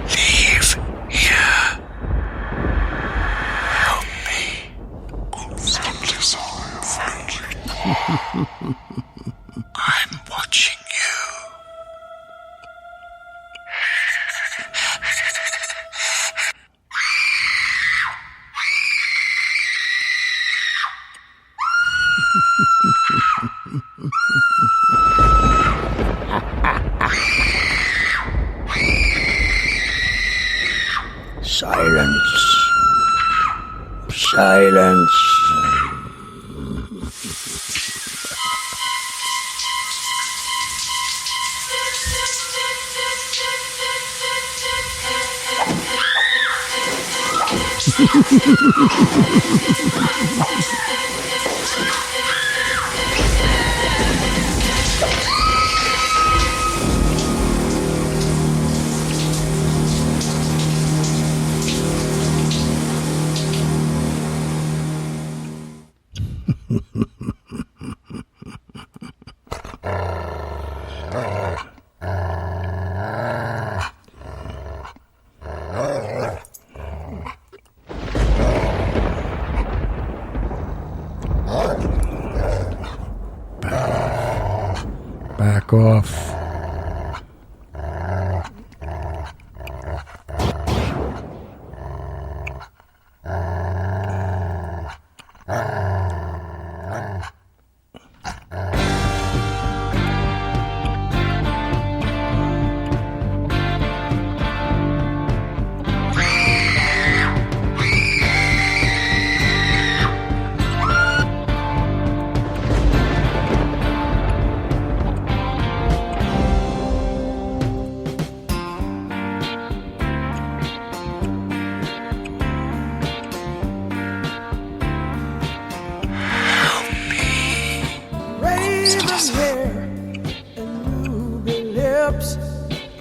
Leave here. Help me. I'm watching you. Silence. Silence. Back off.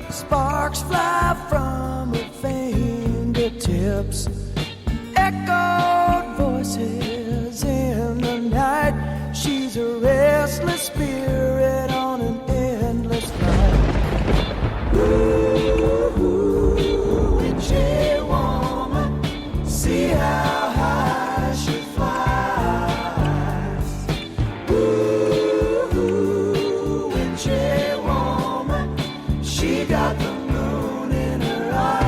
Sparks fly from her fingertips. Echoed voices in the night. She's a restless spirit on an endless flight. Ooh, witchy woman, see how high she flies. Ooh, witchy woman, she got the moon in her eye.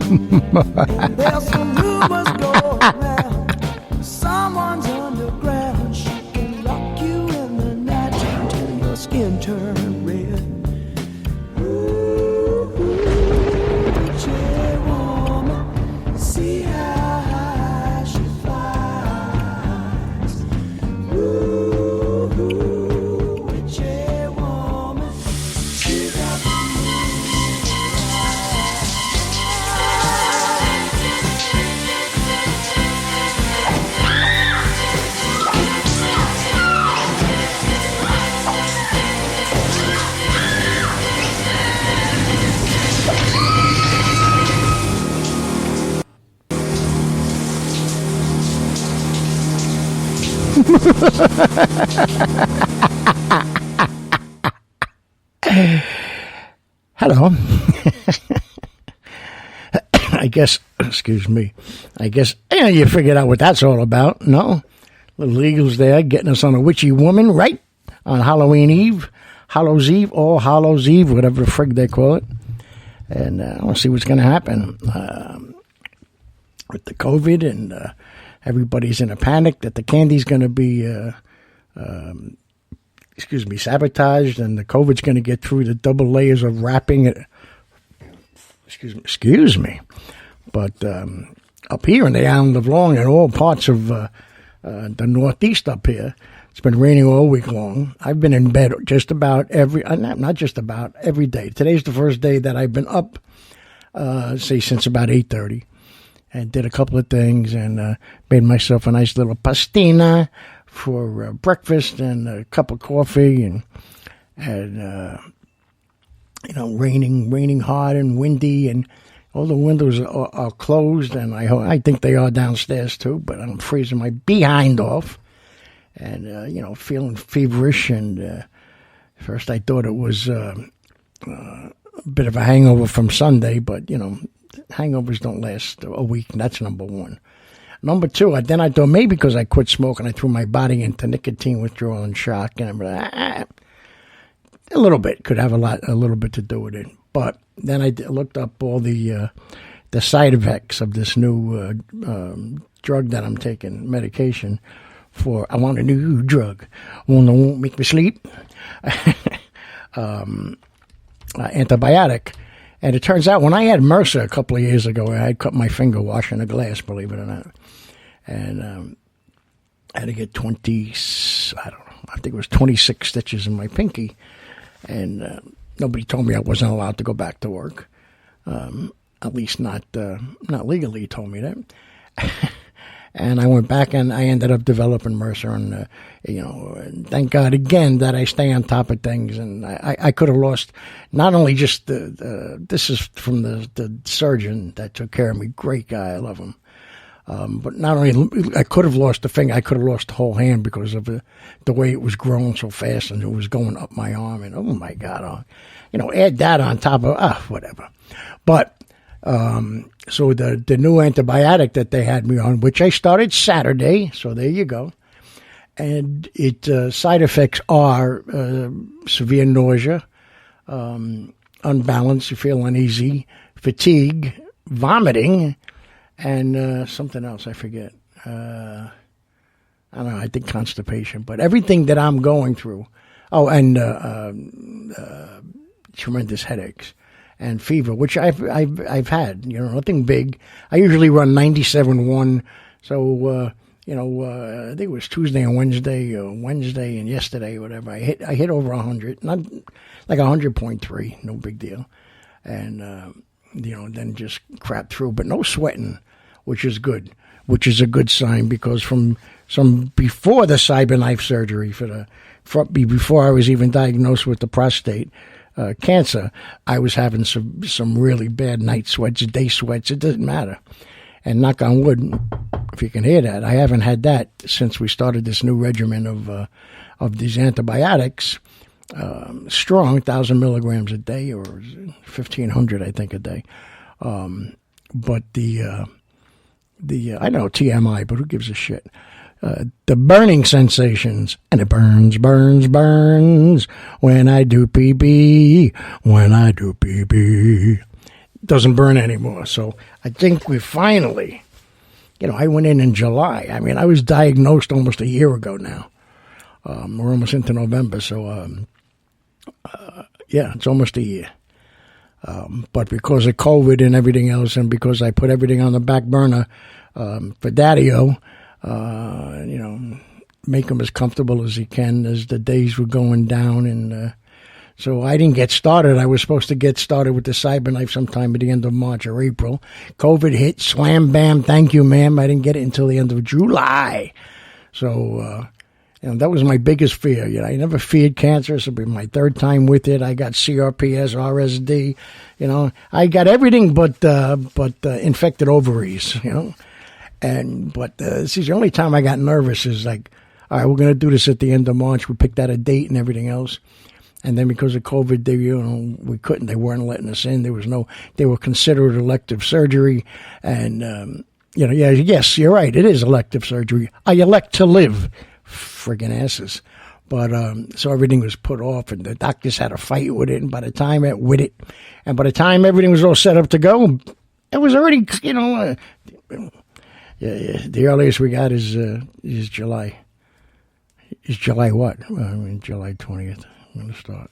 There's some rumors going around. Someone's underground. She can lock you in the night until your skin turns red. Ooh, witchy woman, see how high she flies. Ooh, witchy woman, she got the Hello. I guess, excuse me, you figured out what that's all about, no? Little Eagles there getting us on a witchy woman, right? On Halloween Eve, Hallows Eve, All Hallows Eve, whatever the frig they call it. And I want to see what's going to happen with the COVID, and everybody's in a panic that the candy's going to be, sabotaged, and the COVID's going to get through the double layers of wrapping it. Excuse me. But up here in the island of Long and all parts of the Northeast up here, it's been raining all week long. I've been in bed just about not just about every day. Today's the first day that I've been up, since about 8:30, and did a couple of things, and made myself a nice little pastina for breakfast and a cup of coffee, and raining hard and windy, and all the windows are closed, and I think they are downstairs too, but I'm freezing my behind off, and feeling feverish, and first I thought it was a bit of a hangover from Sunday, but hangovers don't last a week, and that's number one. Number two, then I thought maybe because I quit smoking, I threw my body into nicotine withdrawal and shock, and I'm like, a little bit could have a little bit to do with it. But then I looked up all the side effects of this new drug that I'm taking, medication for. I want a new drug, one that won't make me sleep. Antibiotic. And it turns out when I had MRSA a couple of years ago, I had cut my finger washing a glass, believe it or not. And I had to get 26 stitches in my pinky. And nobody told me I wasn't allowed to go back to work. At least not legally told me that. And I went back and I ended up developing MRSA, and and thank God again that I stay on top of things. And I could have lost not only just this is from the surgeon that took care of me, great guy, I love him. But not only I could have lost the finger, I could have lost the whole hand because of the way it was growing so fast and it was going up my arm. And oh my God, add that on top of whatever. But so the new antibiotic that they had me on, which I started Saturday, so there you go. And side effects are severe nausea, unbalance, you feel uneasy, fatigue, vomiting, and something else I forget. I don't know, I think constipation. But everything that I'm going through, and tremendous headaches. And fever, which I've had, nothing big. I usually run 97.1, so I think it was Tuesday and Wednesday and yesterday, whatever. I hit over 100, not like 100.3, no big deal, and then just crap through, but no sweating, which is good, which is a good sign, because from before the cyberknife surgery before I was even diagnosed with the prostate cancer, I was having some really bad night sweats, day sweats. It doesn't matter. And knock on wood, if you can hear that, I haven't had that since we started this new regimen of these antibiotics. Strong, 1,000 milligrams a day, or 1,500, I think, a day. But I know TMI, but who gives a shit? The burning sensations, and it burns when I do PB, doesn't burn anymore. So I think we finally, I went in July. I mean, I was diagnosed almost a year ago now. We're almost into November, so it's almost a year. But because of COVID and everything else, and because I put everything on the back burner for Daddy-O, make him as comfortable as he can as the days were going down. And so I didn't get started. I was supposed to get started with the cyberknife sometime at the end of March or April. COVID hit, slam, bam, thank you, ma'am. I didn't get it until the end of July. So... that was my biggest fear. I never feared cancer. This will be my third time with it. I got CRPS, RSD. I got everything but infected ovaries. But this is the only time I got nervous. Is like, all right, we're going to do this at the end of March. We picked out a date and everything else. And then because of COVID, we couldn't. They weren't letting us in. They were considered elective surgery. And yes, you're right. It is elective surgery. I elect to live. Friggin' asses. But so everything was put off, and the doctors had a fight with it. And by the time everything was all set up to go, it was already, the earliest we got is July. Is July what? July 20th. I'm going to start.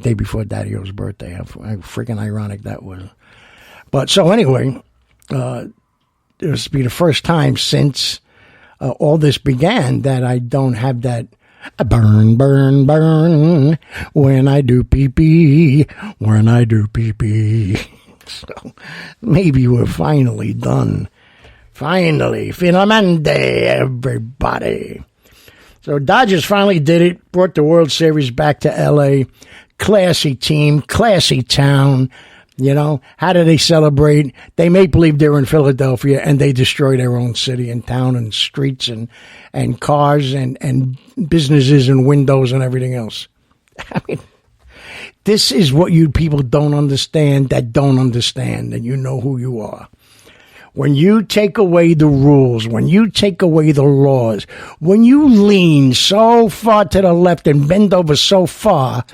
Day before Daddy-O's birthday. How freaking ironic that was. But so anyway, it was to be the first time since all this began that I don't have that burn, burn, burn when I do pee-pee, when I do pee-pee. So maybe we're finally done. Finally, finalmente, everybody. So Dodgers finally did it, brought the World Series back to L.A. Classy team, classy town. How do they celebrate? They make believe they're in Philadelphia, and they destroy their own city and town and streets and cars and businesses and windows and everything else. I mean, this is what you people don't understand that don't understand, and you know who you are. When you take away the rules, when you take away the laws, when you lean so far to the left and bend over so far,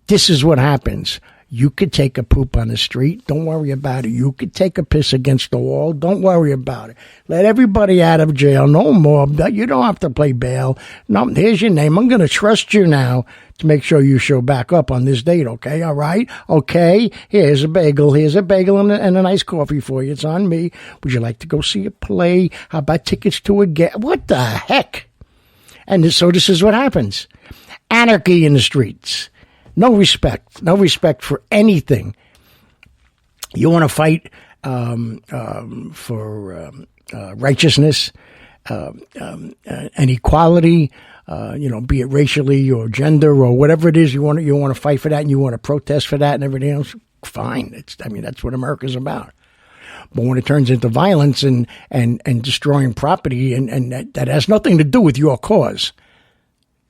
this is what happens. You could take a poop on the street. Don't worry about it. You could take a piss against the wall. Don't worry about it. Let everybody out of jail. No more. You don't have to play bail. No, here's your name. I'm going to trust you now to make sure you show back up on this date, okay? All right? Okay? Here's a bagel. Here's a bagel and a nice coffee for you. It's on me. Would you like to go see a play? How about tickets to a game? What the heck? And so this is what happens. Anarchy in the streets. No respect for anything. You want to fight for righteousness and equality, be it racially or gender or whatever it is. You want to fight for that, and you want to protest for that and everything else. Fine. That's what America's about. But when it turns into violence and destroying property and that has nothing to do with your cause,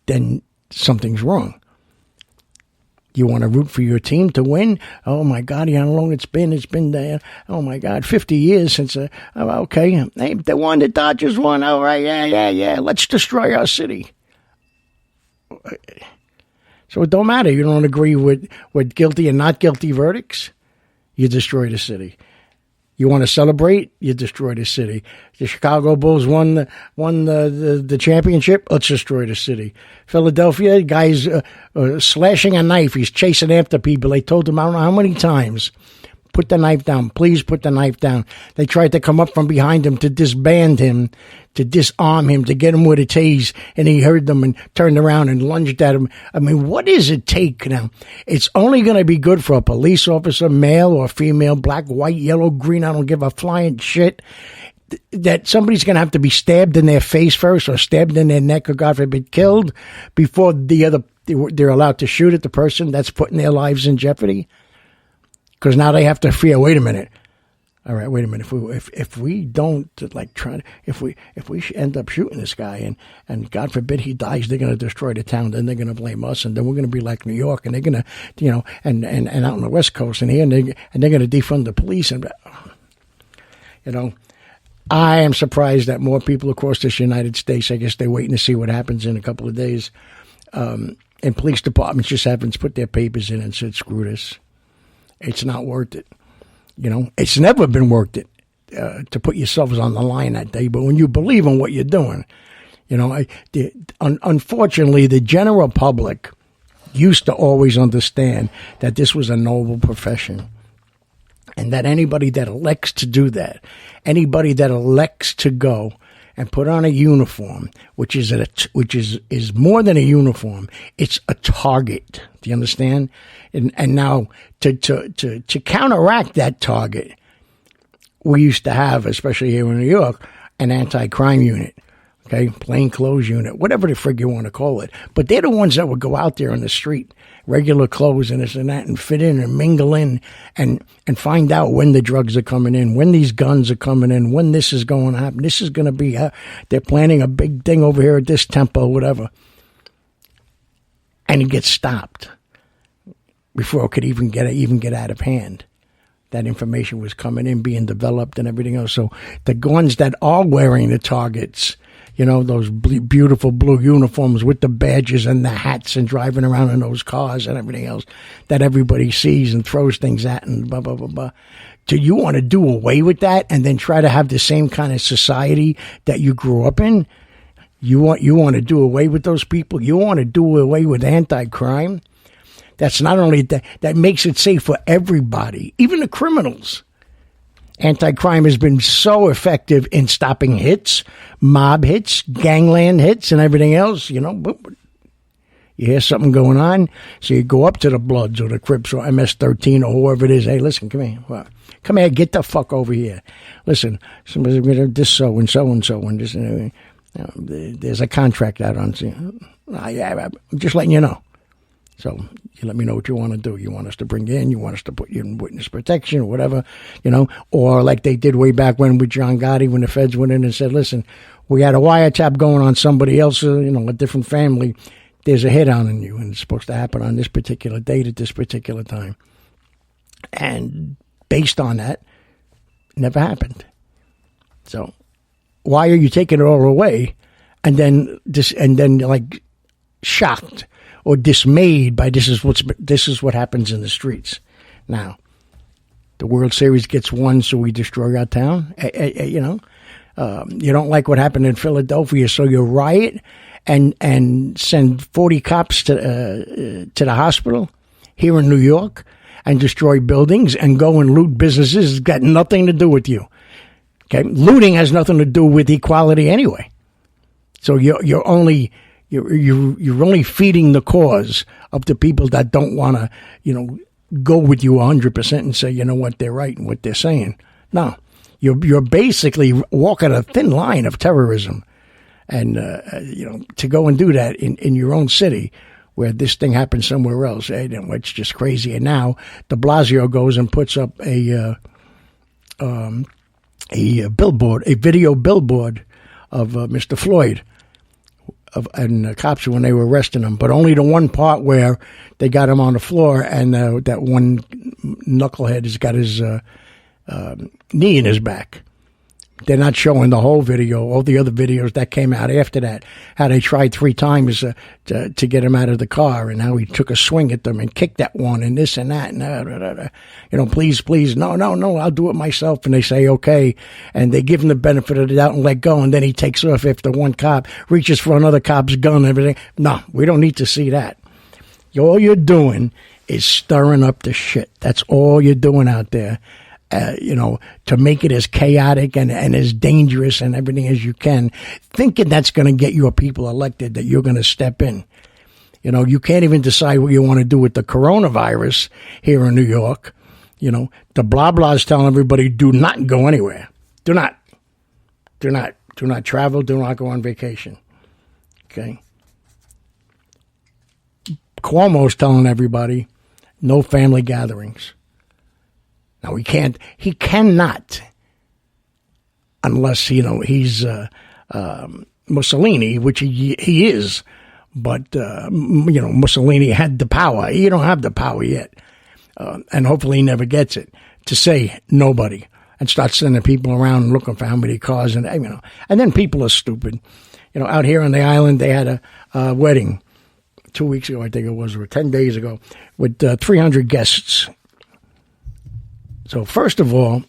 then something's wrong. You want to root for your team to win? Oh, my God, how long it's been? It's been, oh, my God, 50 years since, okay, hey, they won, the Dodgers won, all right, yeah, let's destroy our city. So it don't matter. You don't agree with guilty and not guilty verdicts, you destroy the city. You want to celebrate? You destroy the city. The Chicago Bulls won the championship. Let's destroy the city. Philadelphia, guy's slashing a knife. He's chasing after people. They told him I don't know how many times, put the knife down. Please put the knife down. They tried to come up from behind him to disband him, to disarm him, to get him with a tase, and he heard them and turned around and lunged at him. I mean, what does it take now? It's only going to be good for a police officer, male or female, black, white, yellow, green, I don't give a flying shit, that somebody's going to have to be stabbed in their face first or stabbed in their neck or, God forbid, killed before they're allowed to shoot at the person that's putting their lives in jeopardy. Because now they have to fear, wait a minute. All right, wait a minute. If we don't if we end up shooting this guy and God forbid he dies, they're going to destroy the town. Then they're going to blame us, and then we're going to be like New York, and they're going to, and out on the West Coast and here, and they're going to defund the police, and I am surprised that more people across this United States, I guess they're waiting to see what happens in a couple of days, and police departments just haven't put their papers in and said, screw this. It's not worth it. It's never been worth it to put yourselves on the line that day. But when you believe in what you're doing, unfortunately, the general public used to always understand that this was a noble profession. And that anybody that elects to do that, anybody that elects to go and put on a uniform, which is more than a uniform, it's a target. Do you understand? And now to counteract that target, we used to have, especially here in New York, an anti-crime unit. Okay, plainclothes unit, whatever the frig you want to call it. But they're the ones that would go out there on the street, regular clothes and this and that, and fit in and mingle in and find out when the drugs are coming in, when these guns are coming in, when this is going to happen. This is going to be, they're planning a big thing over here at this temple, whatever. And it gets stopped before it could even get out of hand. That information was coming in, being developed and everything else. So the ones that are wearing the targets, those beautiful blue uniforms with the badges and the hats and driving around in those cars and everything else that everybody sees and throws things at and blah, blah, blah, blah. Do you want to do away with that and then try to have the same kind of society that you grew up in? You want to do away with those people? You want to do away with anti-crime? That's not only that makes it safe for everybody, even the criminals. Anti-crime has been so effective in stopping hits, mob hits, gangland hits, and everything else. You hear something going on, so you go up to the Bloods or the Crips or MS-13 or whoever it is. Hey, listen, come here. Well, come here, get the fuck over here. Listen, somebody's this so and so and so and this. There's a contract out on. I'm just letting you know. So you let me know what you want to do. You want us to bring you in? You want us to put you in witness protection or whatever, or like they did way back when with John Gotti when the feds went in and said, listen, we had a wiretap going on somebody else, a different family. There's a hit on you, and it's supposed to happen on this particular date at this particular time. And based on that, it never happened. So why are you taking it all away and then shocked or dismayed by this is what happens in the streets? Now, the World Series gets won, so we destroy our town. You don't like what happened in Philadelphia, so you riot and send 40 cops to the hospital here in New York and destroy buildings and go and loot businesses. It's got nothing to do with you. Okay, looting has nothing to do with equality anyway. So you're only feeding the cause of the people that don't want to, go with you 100% and say, you know what, they're right and what they're saying. No, you're basically walking a thin line of terrorism, and to go and do that in your own city where this thing happens somewhere else, it's just crazy. And now DeBozo goes and puts up a billboard, a video billboard of Mr. Floyd. And the cops when they were arresting him, but only the one part where they got him on the floor and that one knucklehead has got his knee in his back. They're not showing the whole video, all the other videos that came out after that, how they tried 3 times to get him out of the car and how he took a swing at them and kicked that one and this and that. And, please, no, I'll do it myself. And they say, okay. And they give him the benefit of the doubt and let go. And then he takes off after one cop, reaches for another cop's gun and everything. No, we don't need to see that. All you're doing is stirring up the shit. That's all you're doing out there. To make it as chaotic and as dangerous and everything as you can, thinking that's going to get your people elected, that you're going to step in. You can't even decide what you want to do with the coronavirus here in New York. The blah blah is telling everybody, do not go anywhere. Do not travel. Do not go on vacation. Okay. Cuomo's telling everybody, no family gatherings. Now, he cannot, unless, he's Mussolini, which he is. But, Mussolini had the power. You don't have the power yet. And hopefully he never gets it, to say nobody and start sending people around looking for how many cars. And then people are stupid. Out here on the island, they had a wedding 2 weeks ago, I think it was, or 10 days ago, with 300 guests. So first of all,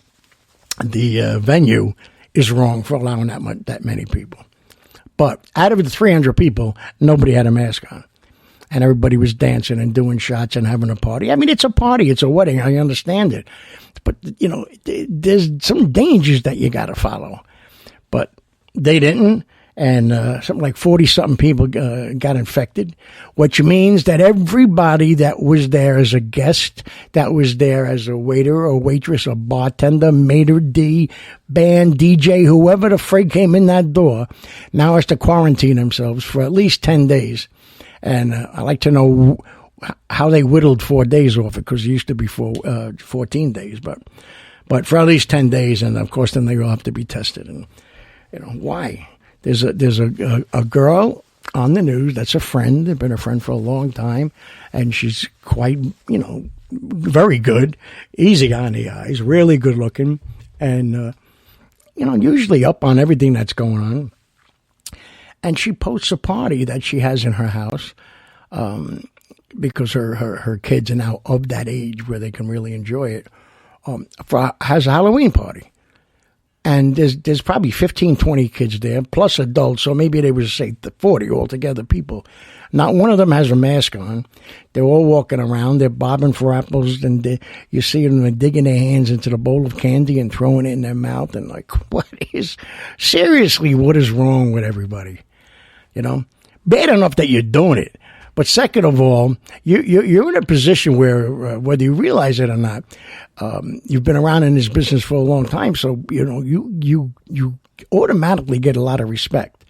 the venue is wrong for allowing that many people. But out of the 300 people, nobody had a mask on. And everybody was dancing and doing shots and having a party. I mean, it's a party. It's a wedding. I understand it. But, you know, there's some dangers that you got to follow. But they didn't. And something like 40-something people got infected, which means that everybody that was there as a guest, that was there as a waiter or waitress or bartender, maitre d', band, DJ, whoever the frig came in that door, now has to quarantine themselves for at least 10 days. And I like to know how they whittled 4 days off it, because it used to be 14 days. But for at least 10 days, and of course then they all have to be tested. And, you know, why? There's a girl on the news that's a friend. They've been a friend for a long time, and she's quite, you know, very good, easy on the eyes, really good looking, and, you know, usually up on everything that's going on. And she posts a party that she has in her house because her kids are now of that age where they can really enjoy it, has a Halloween party. And there's probably 15, 20 kids there, plus adults, so maybe they was, say, 40 altogether people. Not one of them has a mask on. They're all walking around. They're bobbing for apples, and you see them digging their hands into the bowl of candy and throwing it in their mouth. And like, seriously, what is wrong with everybody? You know, bad enough that you're doing it. But second of all, you're in a position where, whether you realize it or not, you've been around in this business for a long time, so you know you automatically get a lot of respect.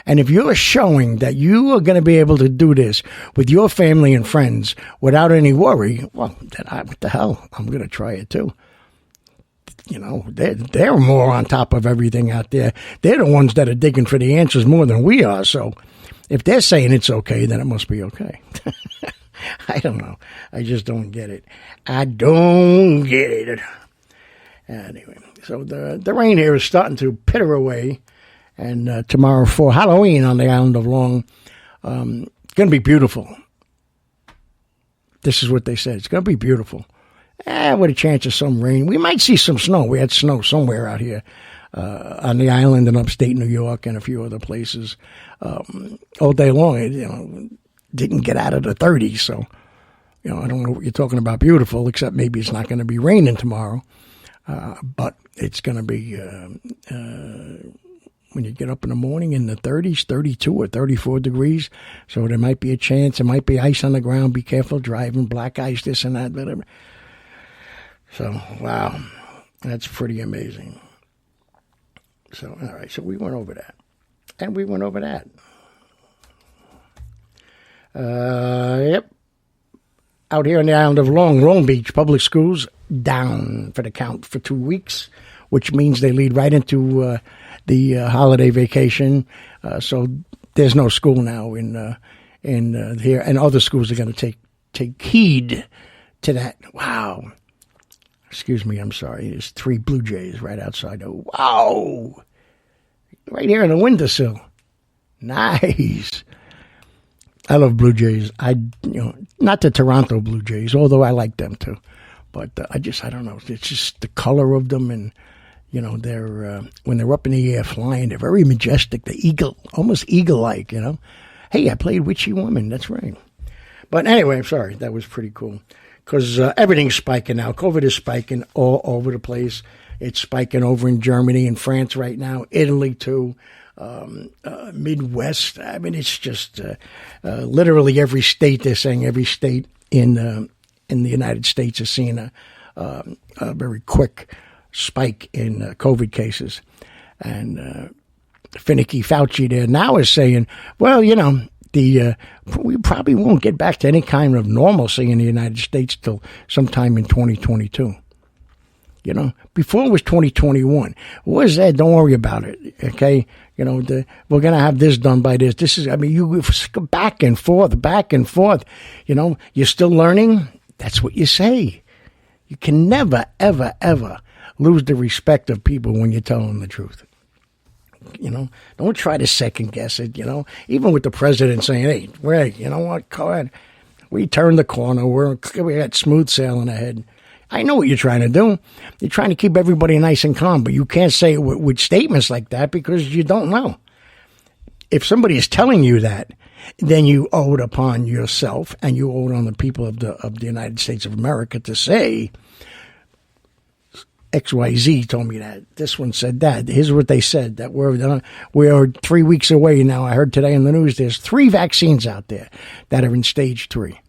And if you're showing that you are going to be able to do this with your family and friends without any worry, well, then what the hell? I'm going to try it too. You know, they're more on top of everything out there. They're the ones that are digging for the answers more than we are. So if they're saying it's okay, then it must be okay. I don't know. I just don't get it. I don't get it. Anyway, so the rain here is starting to pitter away. And tomorrow for Halloween on the island of Long, going to be beautiful. This is what they said. It's going to be beautiful. With a chance of some rain. We might see some snow. We had snow somewhere out here on the island in upstate New York and a few other places all day long. It, you know, didn't get out of the 30s. So, you know, I don't know what you're talking about beautiful, except maybe it's not going to be raining tomorrow. But it's going to be, when you get up in the morning in the 30s, 32 or 34 degrees. So there might be a chance. There might be ice on the ground. Be careful driving, black ice, this and that, whatever. So, wow, that's pretty amazing. So, all right, so we went over that. And we went over that. Yep. Out here on the island of Long Beach, public schools down for the count for 2 weeks, which means they lead right into the holiday vacation. So there's no school now in here, and other schools are going to take heed to that. Wow. Excuse me, I'm sorry. There's 3 blue jays right outside. Oh, wow. Right here on the windowsill. Nice. I love blue jays. Not the Toronto Blue Jays, although I like them too. But I don't know. It's just the color of them, and, you know, they're, when they're up in the air flying, they're very majestic. They're almost eagle-like, you know. Hey, I played Witchy Woman. That's right. But anyway, I'm sorry. That was pretty cool. Because everything's spiking now. COVID is spiking all over the place. It's spiking over in Germany and France right now, Italy too, Midwest. I mean, it's just literally every state. They're saying every state in the United States is seeing a very quick spike in COVID cases. And Finicky, Fauci there now is saying, well, you know, we probably won't get back to any kind of normalcy in the United States till sometime in 2022. You know, before it was 2021. What is that? Don't worry about it. Okay. You know, we're going to have this done by this. This is, I mean, you go back and forth. You know, you're still learning. That's what you say. You can never, ever, ever lose the respect of people when you tell them the truth. You know, don't try to second guess it, you know, even with the president saying, hey, Ray, you know what, go ahead. We turned the corner. We got smooth sailing ahead. I know what you're trying to do. You're trying to keep everybody nice and calm, but you can't say it with statements like that because you don't know. If somebody is telling you that, then you owe it upon yourself and you owe it on the people of the United States of America to say, XYZ told me that. This one said that. Here's what they said, that we're 3 weeks away now. I heard today in the news there's 3 vaccines out there that are in stage 3.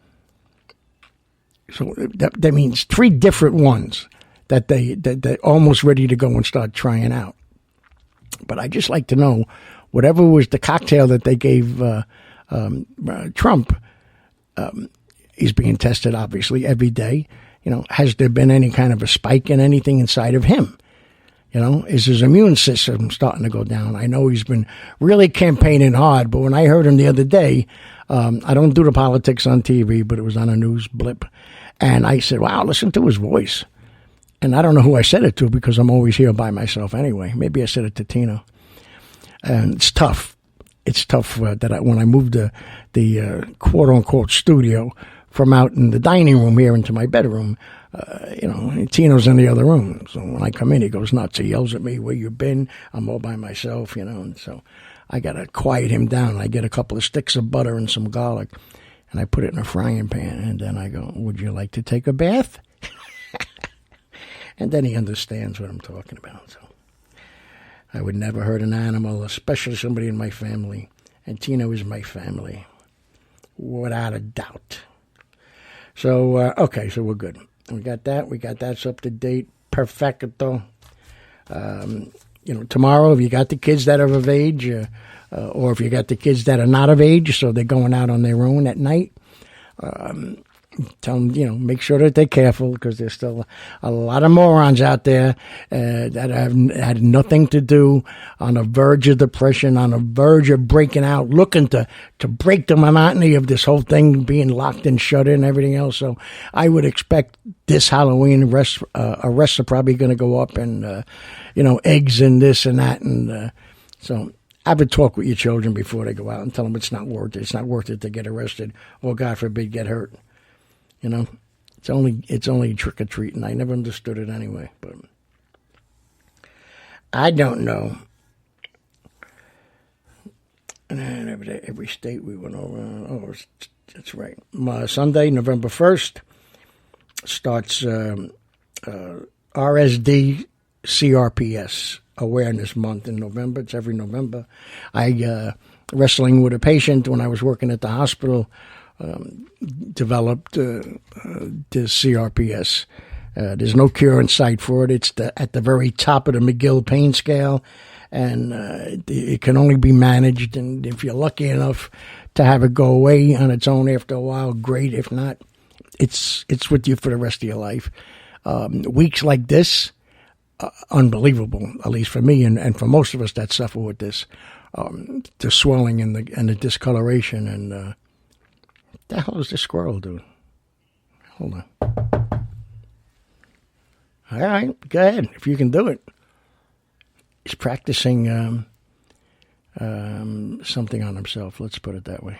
So that means 3 different ones that they're almost ready to go and start trying out. But I just like to know, whatever was the cocktail that they gave Trump, he's being tested obviously every day. Has there been any kind of a spike in anything inside of him? Is his immune system starting to go down? I know he's been really campaigning hard, but when I heard him the other day, I don't do the politics on TV, but it was on a news blip. And I said, wow, listen to his voice. And I don't know who I said it to because I'm always here by myself anyway. Maybe I said it to Tino. And it's tough. It's tough that when I moved the quote-unquote studio from out in the dining room here into my bedroom, Tino's in the other room. So when I come in, he goes nuts. He yells at me, where you been? I'm all by myself, and so I got to quiet him down. I get a couple of sticks of butter and some garlic, and I put it in a frying pan, and then I go, would you like to take a bath? And then he understands what I'm talking about. So I would never hurt an animal, especially somebody in my family. And Tino is my family, without a doubt. So, okay, so we're good. We got that. That's up to date. Perfecto. Tomorrow, if you got the kids that are of age, or if you got the kids that are not of age, so they're going out on their own at night, tell them, make sure that they're careful because there's still a lot of morons out there that have had nothing to do, on the verge of depression, on the verge of breaking out, looking to break the monotony of this whole thing, being locked and shut in and everything else. So I would expect this Halloween arrests are probably going to go up, and, eggs and this and that. And so I would talk with your children before they go out and tell them it's not worth it. It's not worth it to get arrested or, God forbid, get hurt. It's only trick or treating. I never understood it anyway, but I don't know. And every state we went over. Oh, that's right. Sunday, November 1st, starts RSD CRPS Awareness Month in November. It's every November. I wrestling with a patient when I was working at the hospital. Developed this CRPS. There's no cure in sight for it. It's at the very top of the McGill pain scale, and it can only be managed. And if you're lucky enough to have it go away on its own after a while, great. If not, it's with you for the rest of your life. Weeks like this, unbelievable, at least for me and for most of us that suffer with this. The swelling and the discoloration and the hell is this squirrel doing? Hold on. All right, go ahead if you can do it. He's practicing something on himself. Let's put it that way.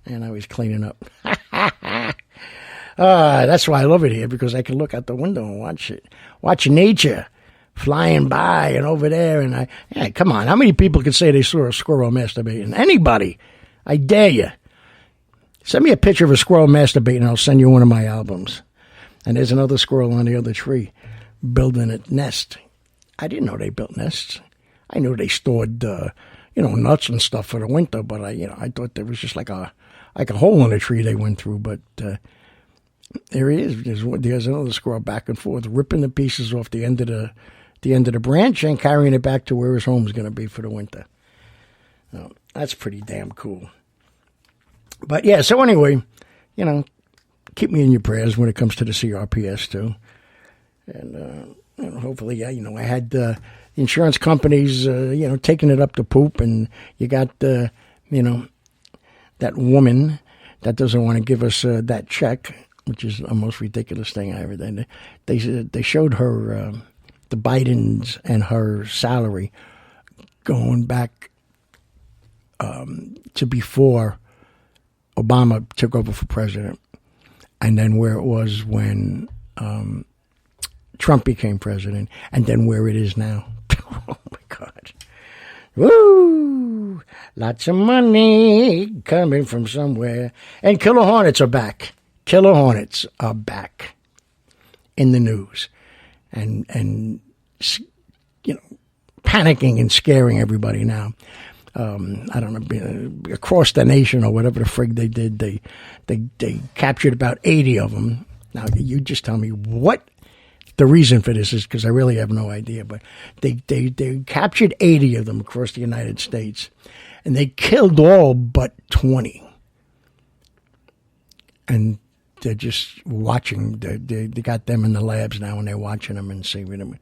And now he's cleaning up. That's why I love it here, because I can look out the window and watch nature flying by and over there. And come on, how many people can say they saw a squirrel masturbating? Anybody? I dare you. Send me a picture of a squirrel masturbating, and I'll send you one of my albums. And there's another squirrel on the other tree building a nest. I didn't know they built nests. I knew they stored, nuts and stuff for the winter, but I thought there was just like a hole in the tree they went through. But there he is. There's another squirrel back and forth, ripping the pieces off the end of the branch and carrying it back to where his home's going to be for the winter. Now, that's pretty damn cool. But yeah, so anyway, keep me in your prayers when it comes to the CRPS too. And hopefully, I had insurance companies, taking it up to poop, and you got, that woman that doesn't want to give us that check, which is the most ridiculous thing I ever did. They showed her, the Bidens and her salary going back to before Obama took over for president, and then where it was when Trump became president, and then where it is now. Oh, my God. Woo! Lots of money coming from somewhere. And Killer Hornets are back. Killer Hornets are back in the news. And you know, panicking and scaring everybody now. I don't know, across the nation or whatever the frig they did, they captured about 80 of them. Now, you just tell me what the reason for this is, because I really have no idea. But they captured 80 of them across the United States, and they killed all but 20. And they're just watching. They got them in the labs now, and they're watching them and saving them.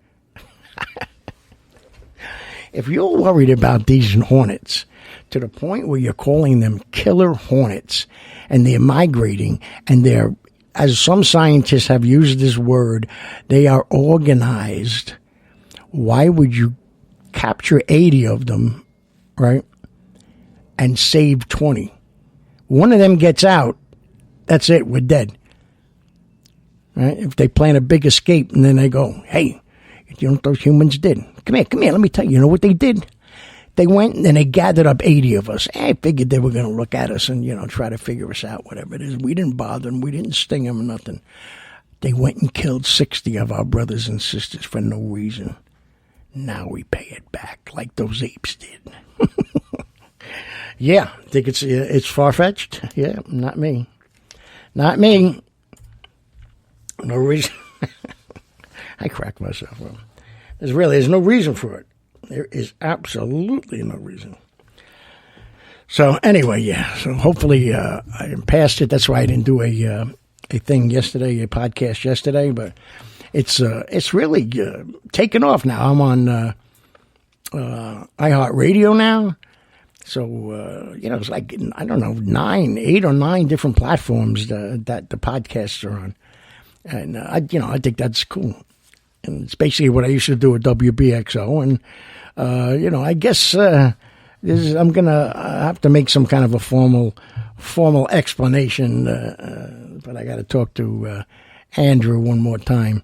If you're worried about these hornets to the point where you're calling them killer hornets, and they're migrating, and they're, as some scientists have used this word, they are organized. Why would you capture 80 of them, right, and save 20? One of them gets out, that's it, we're dead. Right? If they plan a big escape and then they go, hey, you know what those humans did? Come here, let me tell you. You know what they did? They went and they gathered up 80 of us. I figured they were going to look at us and, you know, try to figure us out, whatever it is. We didn't bother them. We didn't sting them or nothing. They went and killed 60 of our brothers and sisters for no reason. Now we pay it back like those apes did. Yeah, think it's far-fetched? Yeah, not me. Not me. No reason. I crack myself up. There's no reason for it. There is absolutely no reason. So anyway, yeah. So hopefully I am past it. That's why I didn't do a thing yesterday, a podcast yesterday. But it's really taken off now. I'm on iHeartRadio now. So you know, it's like, I don't know, 8 or 9 different platforms that the podcasts are on, and I think that's cool. And it's basically what I used to do at WBXO. And, I guess I'm going to have to make some kind of a formal explanation. But I got to talk to Andrew one more time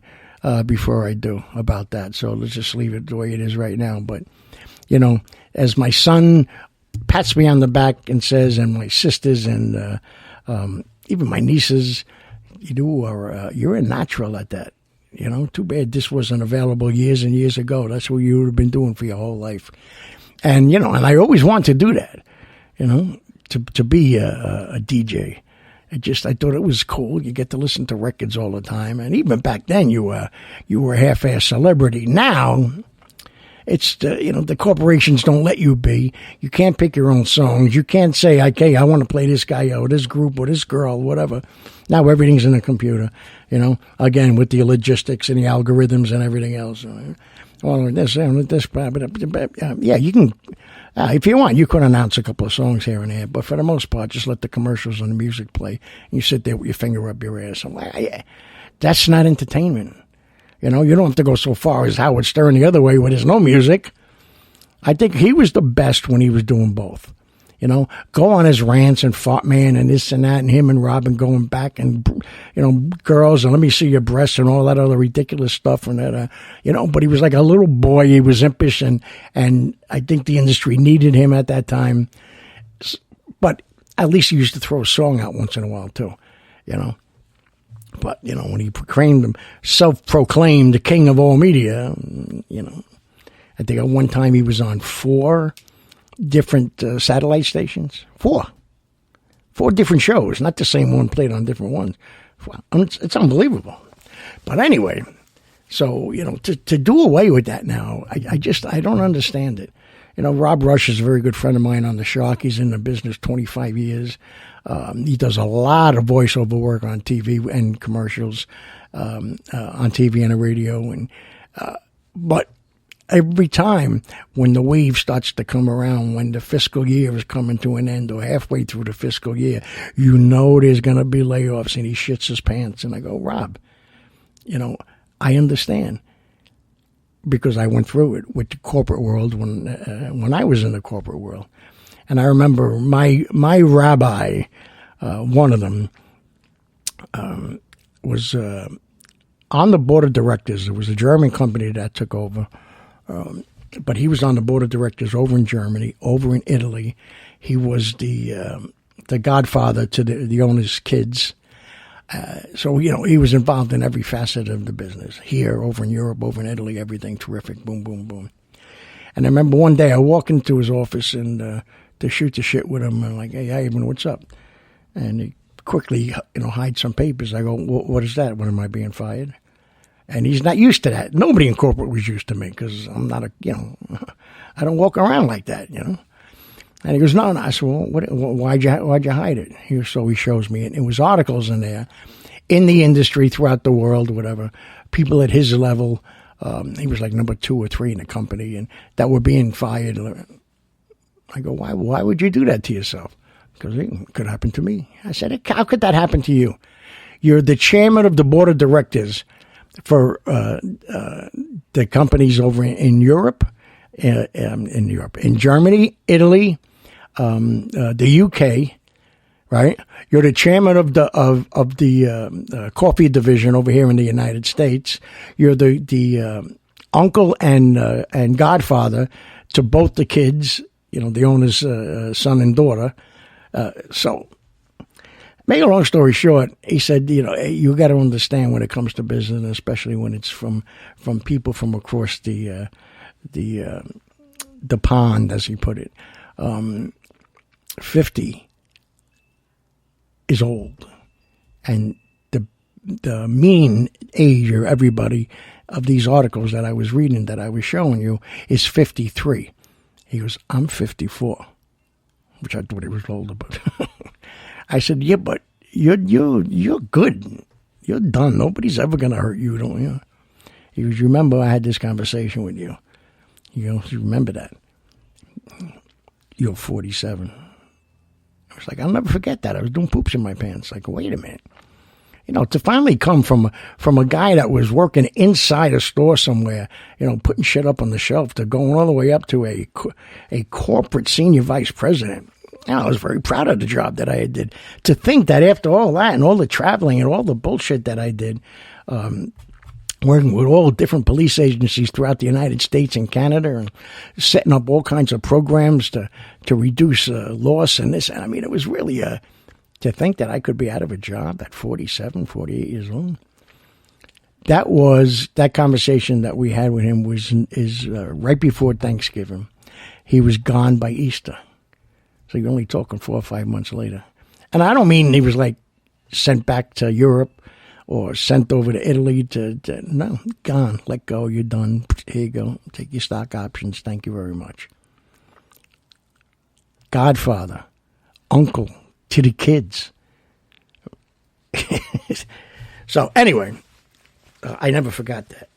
before I do about that. So let's just leave it the way it is right now. But, as my son pats me on the back and says, and my sisters and even my nieces, you're a natural at that. Too bad this wasn't available years and years ago. That's what you would have been doing for your whole life. And, and I always wanted to do that, to be a DJ. I thought it was cool. You get to listen to records all the time. And even back then, you were a half-ass celebrity. Now, it's, the corporations don't let you be. You can't pick your own songs. You can't say, okay, I want to play this guy or this group or this girl, whatever. Now everything's in the computer, again, with the logistics and the algorithms and everything else. All of this, yeah, you can, if you want, you could announce a couple of songs here and there, but for the most part, just let the commercials and the music play. And you sit there with your finger up your ass. I'm like, yeah, that's not entertainment. You don't have to go so far as Howard Stern the other way where there's no music. I think he was the best when he was doing both. Go on his rants and fought man and this and that, and him and Robin going back and, girls and let me see your breasts and all that other ridiculous stuff and that, but he was like a little boy. He was impish and I think the industry needed him at that time. But at least he used to throw a song out once in a while too, But, when he self-proclaimed the king of all media, I think at one time he was on 4 different satellite stations. 4 different shows, not the same one played on different ones. It's unbelievable. But anyway, so, to do away with that now, I don't understand it. Rob Rush is a very good friend of mine on the Shark. He's in the business 25 years. He does a lot of voiceover work on TV and commercials, on TV and the radio. But every time when the wave starts to come around, when the fiscal year is coming to an end or halfway through the fiscal year, there's going to be layoffs, and he shits his pants. And I go, Rob, I understand, because I went through it with the corporate world when I was in the corporate world. And I remember my rabbi, one of them, was on the board of directors. It was a German company that took over. But he was on the board of directors over in Germany, over in Italy. He was the godfather to the owner's kids. So, he was involved in every facet of the business. Here, over in Europe, over in Italy, everything terrific. Boom, boom, boom. And I remember one day I walked into his office and to shoot the shit with him. I'm like, hey, Ivan, what's up? And he quickly, hides some papers. I go, what is that? When am I being fired? And he's not used to that. Nobody in corporate was used to me because I'm not I don't walk around like that, And he goes, no. I said, well, why'd you hide it? So he shows me it. It was articles in there, in the industry, throughout the world, whatever. People at his level, he was like number 2 or 3 in the company, and that were being fired. I go, why would you do that to yourself? Because it could happen to me. I said, how could that happen to you? You're the chairman of the board of directors for the companies over in Europe, in Germany, Italy, the UK, right? You're the chairman of the coffee division over here in the United States. You're the uncle and godfather to both the kids, the owner's son and daughter. So, make a long story short, he said, you got to understand when it comes to business, especially when it's from people from across the pond, as he put it. 50 is old, and the mean age of everybody of these articles that I was reading, that I was showing you, is 53. He goes, I'm 54, which I thought he was older, but I said, yeah, but you're good. You're done. Nobody's ever going to hurt you, don't you? He goes, remember I had this conversation with you. You remember that. You're 47. I was like, I'll never forget that. I was doing poops in my pants. Like, wait a minute. To finally come from a guy that was working inside a store somewhere, putting shit up on the shelf, to going all the way up to a corporate senior vice president. I was very proud of the job that I did. To think that after all that and all the traveling and all the bullshit that I did, working with all different police agencies throughout the United States and Canada, and setting up all kinds of programs to reduce loss and this. And I mean, it was really to think that I could be out of a job at 47, 48 years old. That conversation that we had with him is right before Thanksgiving. He was gone by Easter. So you're only talking 4 or 5 months later. And I don't mean he was like sent back to Europe or sent over to Italy no, gone, let go, you're done. Here you go, take your stock options, thank you very much. Godfather, uncle to the kids. So anyway, I never forgot that.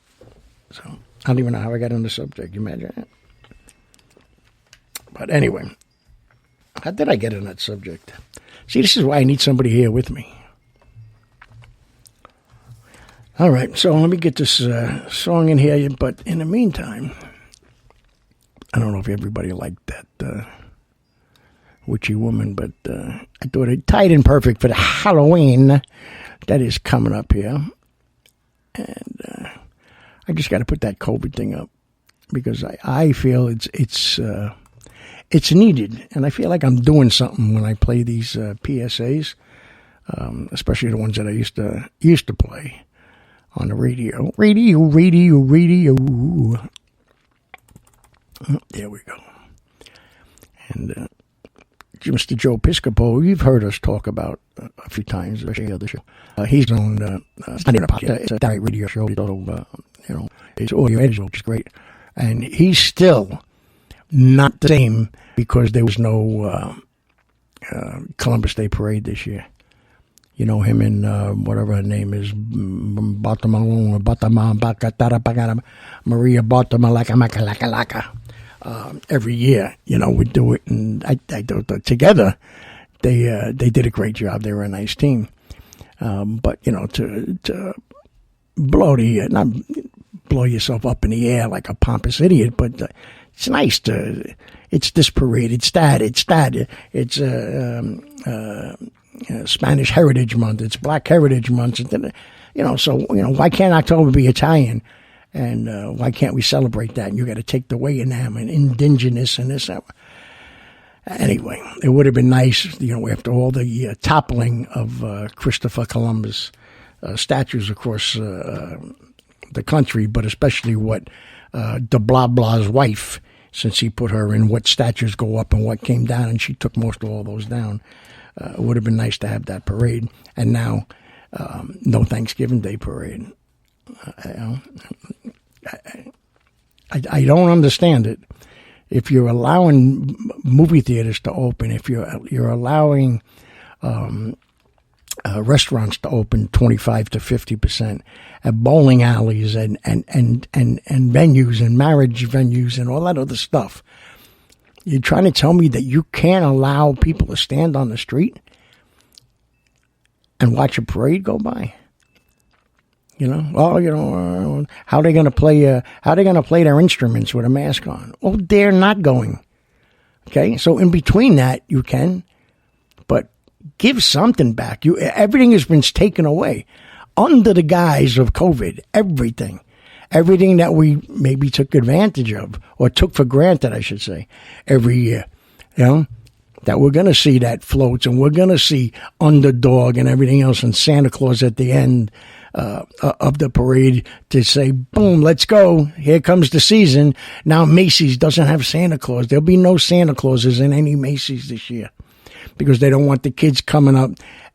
So I don't even know how I got on the subject, you imagine that? But anyway, how did I get on that subject? See, this is why I need somebody here with me. All right, so let me get this song in here. But in the meantime, I don't know if everybody liked that witchy woman, but I thought it tied in perfect for the Halloween that is coming up here. And I just got to put that COVID thing up because I feel it's needed, and I feel like I'm doing something when I play these PSAs, especially the ones that I used to play on the radio. Radio. Oh, there we go. And Mr. Joe Piscopo, you've heard us talk about a few times, especially on the show. He's on it's not even a podcast, it's a direct radio show. It's audio edited, which is great. And he's still not the same because there was no Columbus Day Parade this year. Him and whatever her name is, Maria Bartomalaka. Every year, we do it, and I together, they did a great job. They were a nice team, but to not blow yourself up in the air like a pompous idiot, but it's nice it's this parade, it's that, it's Spanish Heritage Month, it's Black Heritage Month, So, why can't October be Italian? And why can't we celebrate that? And you got to take the way in them and indigenous and this. Anyway, it would have been nice, after all the toppling of Christopher Columbus statues across the country, but especially what de blah blah's wife, since he put her in what statues go up and what came down, and she took most of all those down. It would have been nice to have that parade. And now, no Thanksgiving Day parade. I don't understand it. If you're allowing movie theaters to open, if you're allowing restaurants to open 25 to 50%, and bowling alleys and venues and marriage venues and all that other stuff, you're trying to tell me that you can't allow people to stand on the street and watch a parade go by? How are they going to play? How are they going to play their instruments with a mask on? Well, they're not going. Okay, so in between that, you can, but give something back. Everything has been taken away under the guise of COVID. Everything that we maybe took advantage of or took for granted, I should say, every year. That we're going to see that floats and we're going to see Underdog and everything else and Santa Claus at the end of the parade to say, boom, let's go. Here comes the season. Now Macy's doesn't have Santa Claus. There'll be no Santa Clauses in any Macy's this year because they don't want the kids coming up,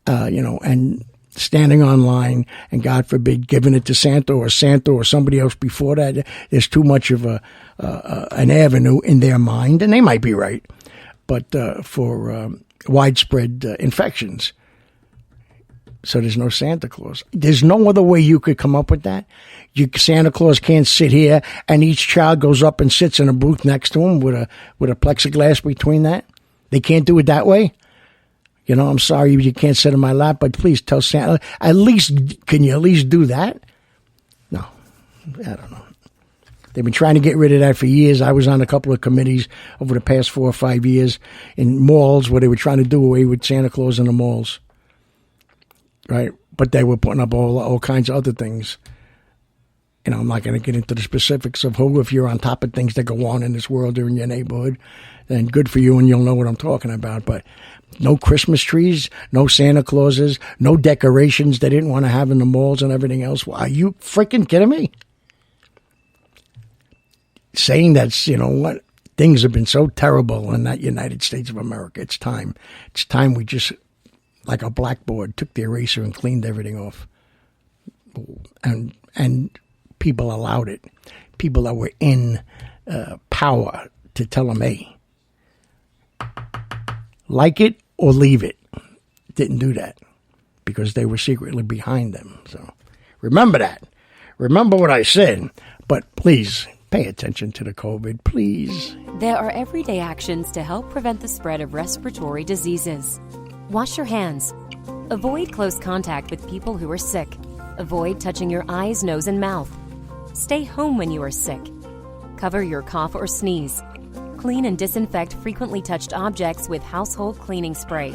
and standing online and, God forbid, giving it to Santa or somebody else before that. There's too much of an avenue in their mind, and they might be right, but for widespread infections. So there's no Santa Claus. There's no other way you could come up with that. Santa Claus can't sit here and each child goes up and sits in a booth next to him with a plexiglass between that. They can't do it that way. I'm sorry you can't sit in my lap, but please tell Santa. Can you at least do that? No, I don't know. They've been trying to get rid of that for years. I was on a couple of committees over the past 4 or 5 years in malls where they were trying to do away with Santa Claus in the malls. Right, but they were putting up all kinds of other things. I'm not going to get into the specifics of who. If you're on top of things that go on in this world or in your neighborhood, then good for you, and you'll know what I'm talking about. But no Christmas trees, no Santa Clauses, no decorations they didn't want to have in the malls and everything else. Are you freaking kidding me? Saying that, things have been so terrible in that United States of America. It's time. It's time we just, like a blackboard, took the eraser and cleaned everything off. And people allowed it. People that were in power to tell them, hey, like it or leave it. Didn't do that because they were secretly behind them. So remember that. Remember what I said. But please pay attention to the COVID, please. There are everyday actions to help prevent the spread of respiratory diseases. Wash your hands. Avoid close contact with people who are sick. Avoid touching your eyes, nose, and mouth. Stay home when you are sick. Cover your cough or sneeze. Clean and disinfect frequently touched objects with household cleaning spray.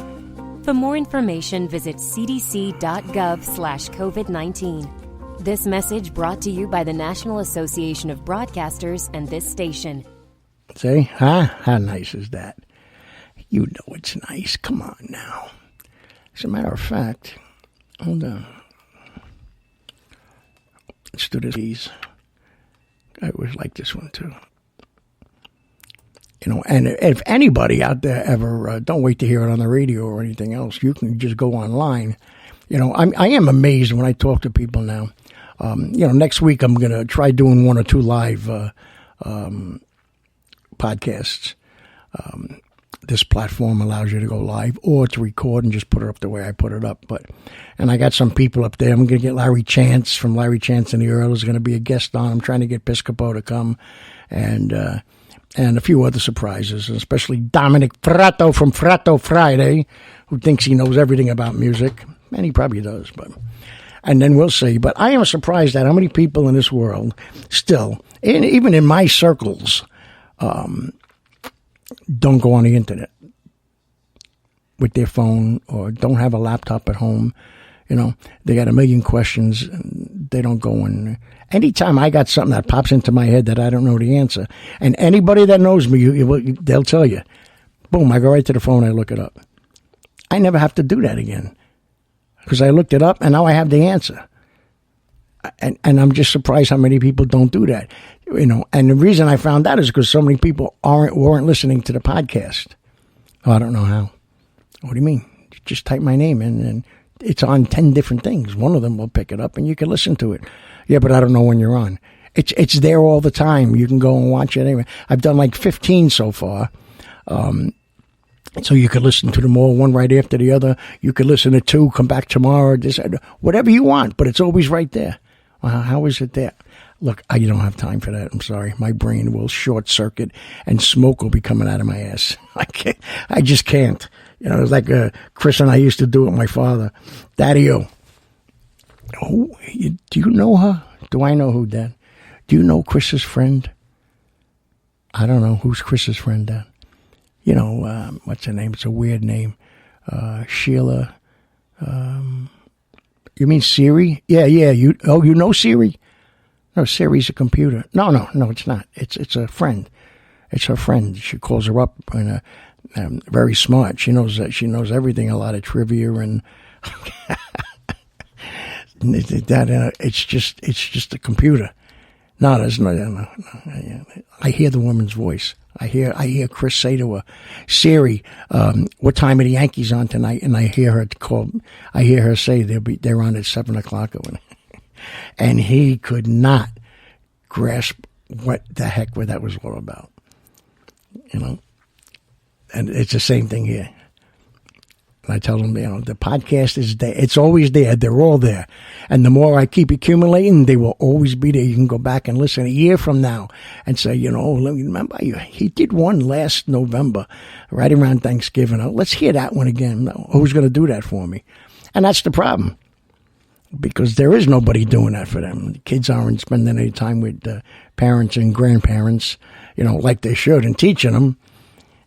For more information, visit cdc.gov/COVID-19. This message brought to you by the National Association of Broadcasters and this station. See? How nice is that? You know it's nice. Come on now. As a matter of fact, hold on. Let's do this. I always like this one too. And if anybody out there ever, don't wait to hear it on the radio or anything else. You can just go online. I am amazed when I talk to people now. Next week I'm going to try doing 1 or 2 live podcasts. This platform allows you to go live or to record and just put it up the way I put it up. And I got some people up there. I'm going to get Larry Chance from Larry Chance and the Earl is going to be a guest on. I'm trying to get Piscopo to come and a few other surprises, especially Dominic Fratto from Fratto Friday, who thinks he knows everything about music. And he probably does, and then we'll see. But I am surprised at how many people in this world still, even in my circles, don't go on the internet with their phone or don't have a laptop at home. They got a million questions. And they don't go in. Anytime I got something that pops into my head that I don't know the answer, and anybody that knows me, they'll tell you. Boom, I go right to the phone, I look it up. I never have to do that again because I looked it up and now I have the answer. And I'm just surprised how many people don't do that. And the reason I found that is because so many people weren't listening to the podcast. Oh, I don't know how. What do you mean? Just type my name in and it's on 10 different things. One of them will pick it up and you can listen to it. Yeah, but I don't know when you're on. It's there all the time. You can go and watch it anyway. I've done like 15 so far. So you could listen to them all, one right after the other. You could listen to 2, come back tomorrow, whatever you want, but it's always right there. How is it there? Look, I don't have time for that. I'm sorry. My brain will short circuit and smoke will be coming out of my ass. I just can't. It's like Chris and I used to do with my father. Daddy-o. Do you know her? Do I know who, Dad? Do you know Chris's friend? I don't know. Who's Chris's friend, Dad? What's her name? It's a weird name. Sheila. You mean Siri? Yeah. You know Siri? No, Siri's a computer. No, it's not. It's a friend. It's her friend. She calls her up and very smart. She knows everything. A lot of trivia and it's just a computer. No, there's no. I hear the woman's voice. I hear Chris say to her, Siri, what time are the Yankees on tonight? And I hear her call. I hear her say they're on at 7:00 or whatever. And he could not grasp what the heck that was all about. And it's the same thing here. And I tell them, the podcast is there. It's always there. They're all there. And the more I keep accumulating, they will always be there. You can go back and listen a year from now and say, let me remember, he did one last November, right around Thanksgiving. Let's hear that one again. Who's going to do that for me? And that's the problem. Because there is nobody doing that for them. The kids aren't spending any time with parents and grandparents, like they should, and teaching them.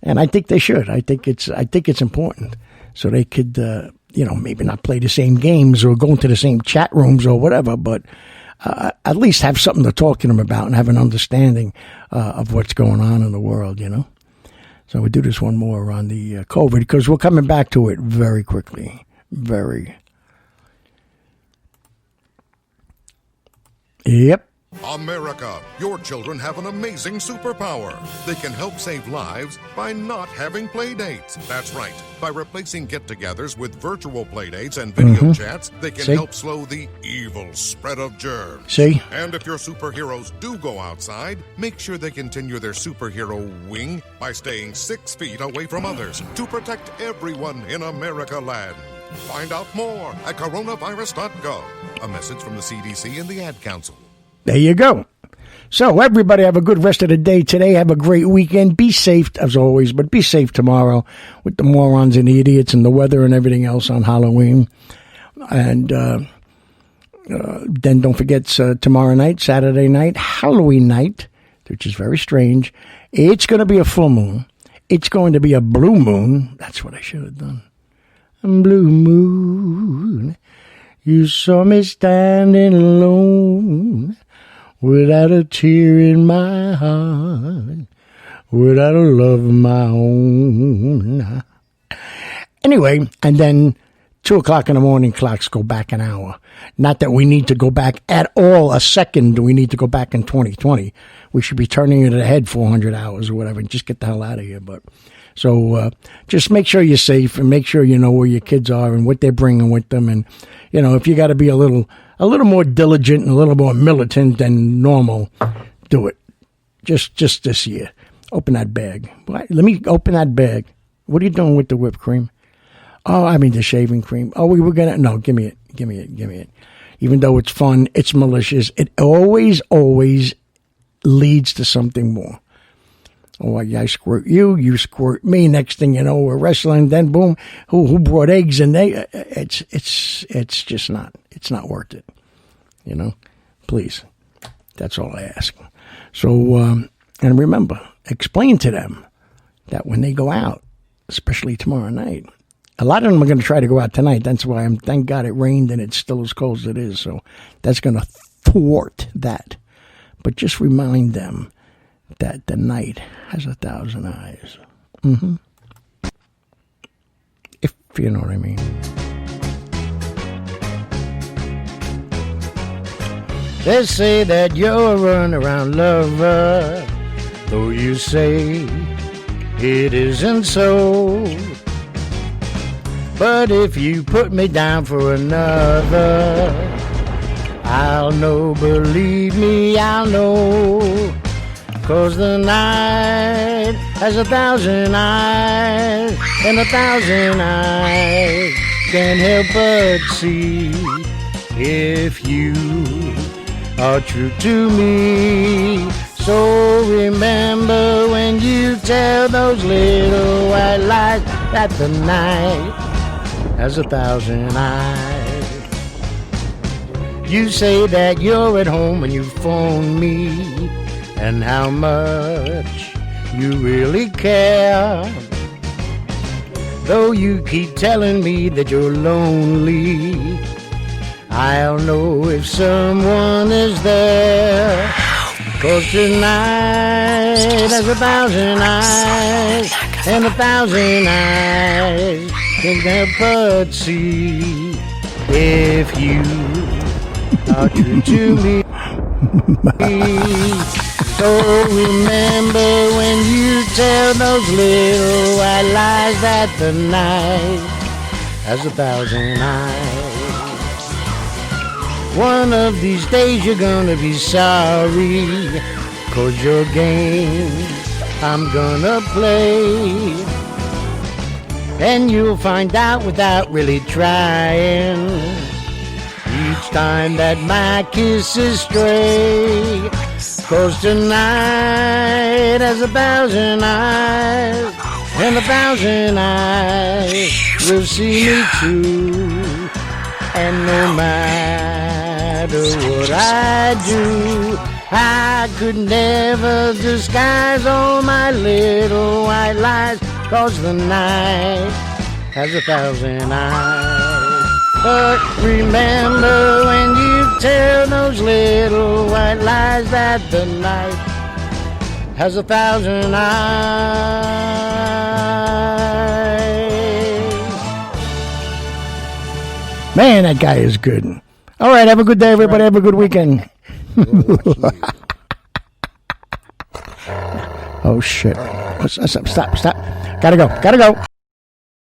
And I think they should. I think it's important. So they could, maybe not play the same games or go into the same chat rooms or whatever, but at least have something to talk to them about and have an understanding of what's going on in the world, So we'll do this one more on the COVID because we're coming back to it very quickly. Yep. America, your children have an amazing superpower. They can help save lives by not having play dates. That's right. By replacing get-togethers with virtual play dates and video chats, they can help slow the evil spread of germs. See? And if your superheroes do go outside, make sure they continue their superhero wing by staying 6 feet away from others to protect everyone in America land. Find out more at coronavirus.gov. A message from the CDC and the Ad Council. There you go. So everybody have a good rest of the day today. Have a great weekend. Be safe as always, but be safe tomorrow with the morons and the idiots and the weather and everything else on Halloween. And then don't forget tomorrow night, Saturday night, Halloween night, which is very strange. It's going to be a full moon. It's going to be a blue moon. That's what I should have done. Blue moon, you saw me standing alone, without a tear in my heart, without a love of my own. Anyway, and then 2:00 in the morning, clocks go back an hour. Not that we need to go back at all a second. We need to go back in 2020. We should be turning it ahead 400 hours or whatever and just get the hell out of here. But so just make sure you're safe and make sure you know where your kids are and what they're bringing with them. And, if you got to be a little more diligent and a little more militant than normal, do it. Just this year. Open that bag. Let me open that bag. What are you doing with the whipped cream? Oh, I mean the shaving cream. Oh, we were going to... No, give me it. Even though it's fun, it's malicious. It always leads to something more. Oh, I squirt you squirt me. Next thing you know, we're wrestling. Then boom, who brought eggs? And it's just not. It's not worth it. Please. That's all I ask. So, and remember, explain to them that when they go out, especially tomorrow night, A lot of them are going to try to go out tonight. That's why thank God it rained and it's still as cold as it is. So that's going to thwart that. But just remind them that the night has 1,000 eyes. If you know what I mean. They say that you're a runaround lover, though you say it isn't so. But if you put me down for another, I'll know, believe me, I'll know. 'Cause the night has 1,000 eyes, and 1,000 eyes can't help but see if you are true to me. So remember when you tell those little white lies that the night has 1,000 eyes. You say that you're at home when you phone me, and how much you really care. Though you keep telling me that you're lonely, I'll know if someone is there. 'Cause tonight has 1,000 eyes, and 1,000 eyes can't help but see if you are true to me. So remember when you tell those little white lies that the night has 1,000 eyes. One of these days you're gonna be sorry, 'cause your game I'm gonna play. And you'll find out without really trying, each time that my kisses stray. 'Cause tonight has 1,000 eyes, and 1,000 eyes will see me too. And no matter what I do, I could never disguise all my little white lies. 'Cause the night has 1,000 eyes. But remember when you tell those little white lies that the night has 1,000 eyes. Man, that guy is good. All right, have a good day, everybody. Have a good weekend. Oh, shit. Stop. Gotta go.